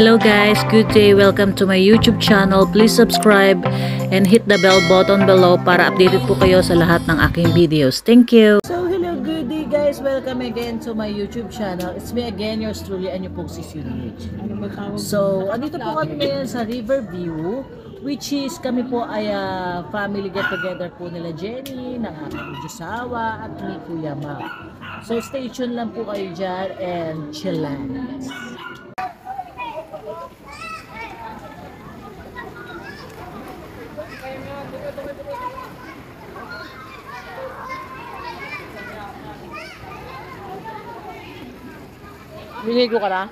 Hello guys, good day. Welcome to my YouTube channel. Please subscribe and hit the bell button below para updated po kayo sa lahat ng aking videos. Thank you. So hello, good day guys. Welcome again to my YouTube channel. It's me again, yours truly, and yung po si CDH. So, andito po kami ngayon sa Riverview, which is kami po ay family get together po nila Jenny, ng aking Diyosawa at ni Kuya Mac. So stay tuned lang po kayo dyan and chill lang. Liligo ka na?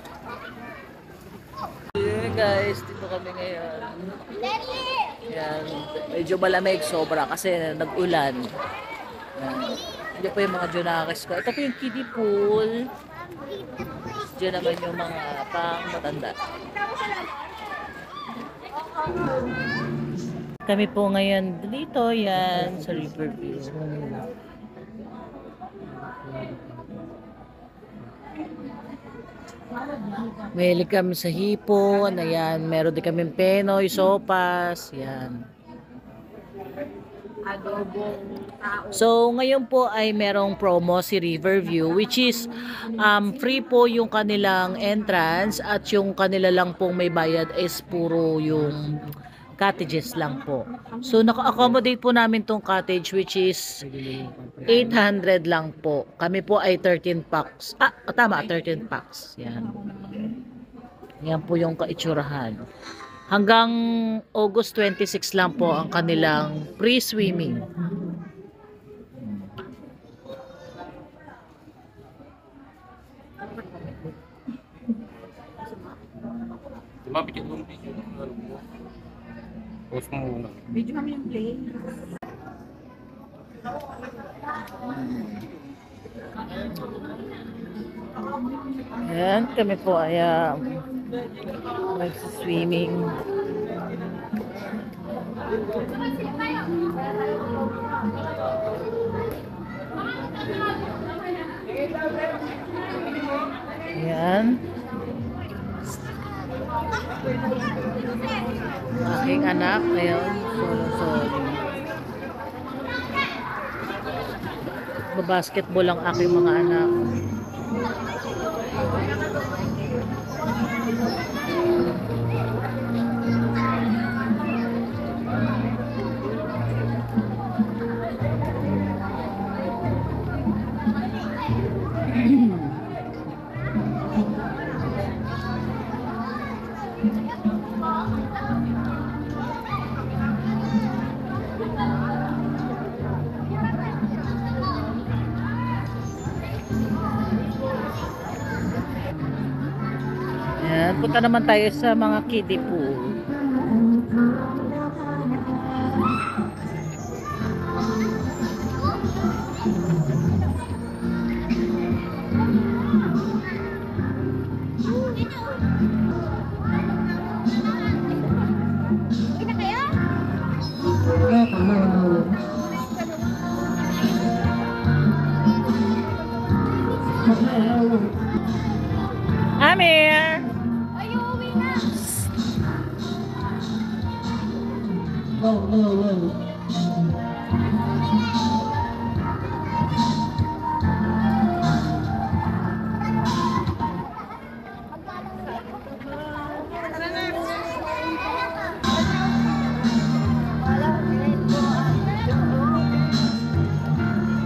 Yeah guys, dito kami ngayon. Yan, medyo malamig sobra kasi nag-ulan. Yan. Hindi po yung mga junakis ko. Ito po yung kiddie pool. Diyan naman yung mga pang matanda. Kami po ngayon dito, yan, sa Riverview. Mahilig kami sa hipon, ayan, meron din kami penoy, sopas, yan. So, ngayon po ay merong promo si Riverview, which is free po yung kanilang entrance at yung kanila lang pong may bayad is puro yung cottages lang po. So, naka-accommodate po namin tong cottage which is 800 lang po. Kami po ay 13 packs. Tama, 13 packs. Yan. Yan po yung kaitsurahan. Hanggang August 26 lang po ang kanilang free swimming. Mapikit mo video. Post mo muna. Video kami yung play. Ayan, kami po ay nag-swimming. Ayan. Aking anak ngayon, solo-solo. Basketball ang aking mga anak. Ayan, punta naman tayo sa mga kiddie pool. Amir!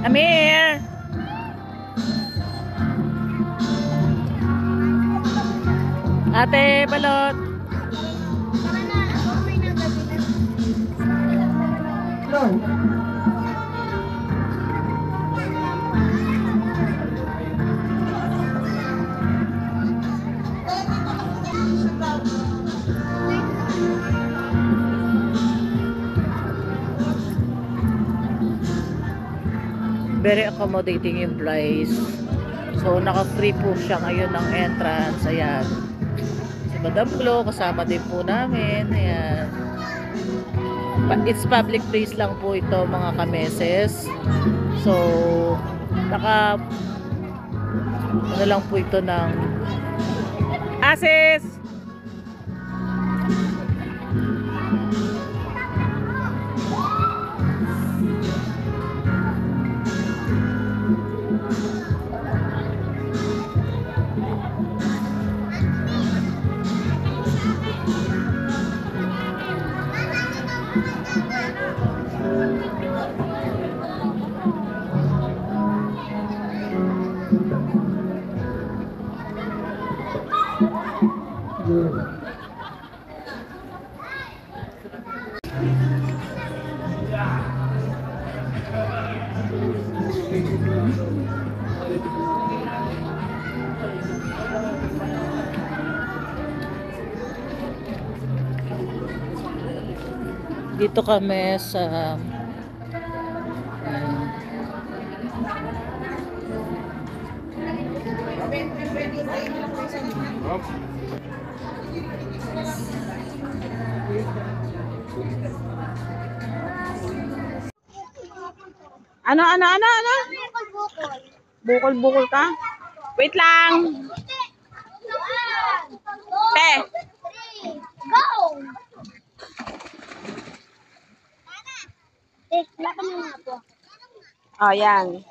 Amir! Ate, balot! Very accommodating yung price. So, naka-free po siya ngayon ng entrance. Ayan. Si Madam Glo, kasama din po namin. Ayan. It's public place lang po ito, mga kameses. So, ano lang po ito ng Asis! Dito kami sa Ano? Bukol-bukol ka? Wait lang. Te. Go! Eh, laban mo nga po. Oh, yan.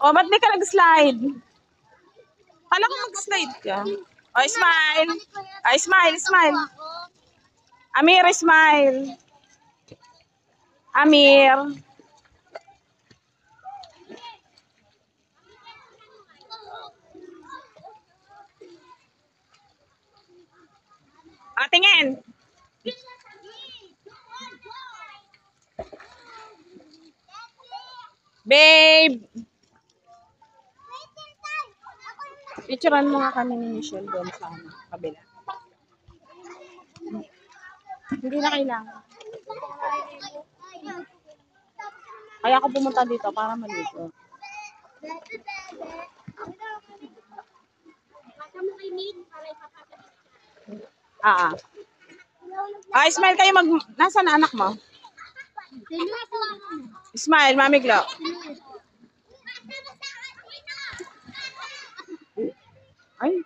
Oh, ba't di ka nag-slide? Kala ko mag-slide ka. Oh, smile. Ay, smile. Amir, smile. Amir. Ah, tingin. Babe. Picturean mo nga kami ni Michelle doon sa kabila. Hindi na kailangan. Kaya ako pumunta dito para maligo. Ah. Ah, smile kayo Nasaan na anak mo? Smile, Mami Glo. Ay,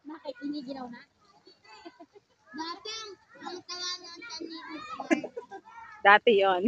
Bakit? Iniginaw na? Dati, ang tawanan sa nito. dati yon.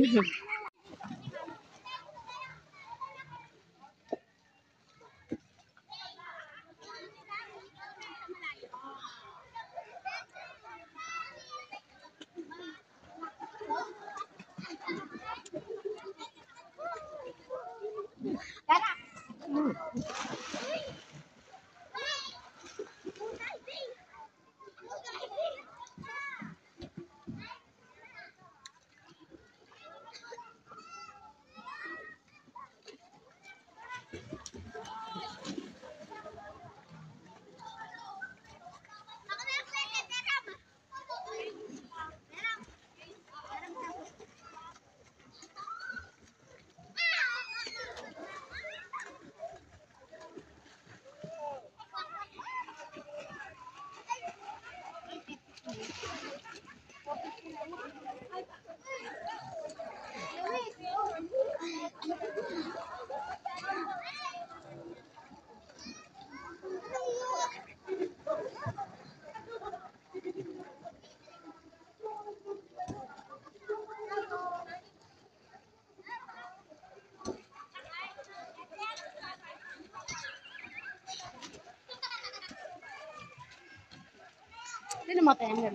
Sino mo tayo?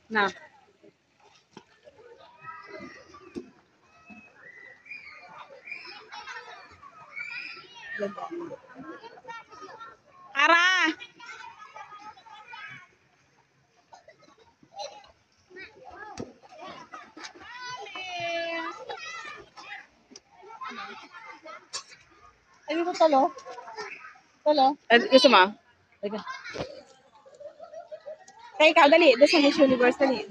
Na. Ara! Ay, ko talo. Talo. Gusto mo? Teka. Kaya ikaw, dali. Doon sa Miss Universe, dali.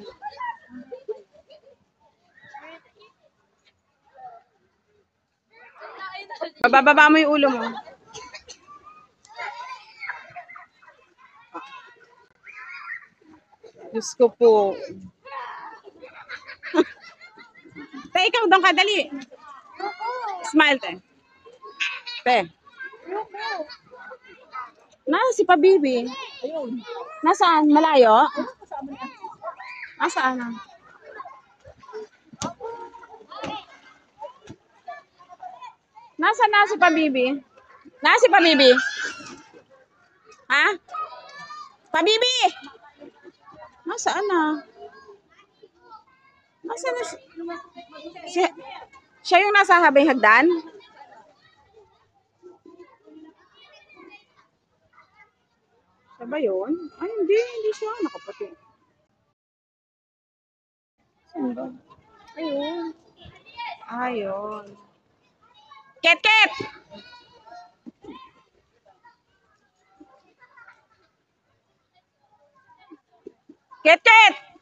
Bababa mo yung ulo mo. Diyos ko po. Te, ikaw doon ka, dali. Smile, te. Te. Nasa si Pabibi. Ayun. Nasaan? Malayo? Nasaan na? Nasaan na si Pabibi? Nasaan si Pabibi? Ha? Pabibi! Nasaan na? Asan na siya? Siya yung nasa habing hagdan? Siya ba yun? Ay, hindi siya. Nakaputi. Saan ba? Ayun. Ayun. Ket, Ket! Ket, Ket!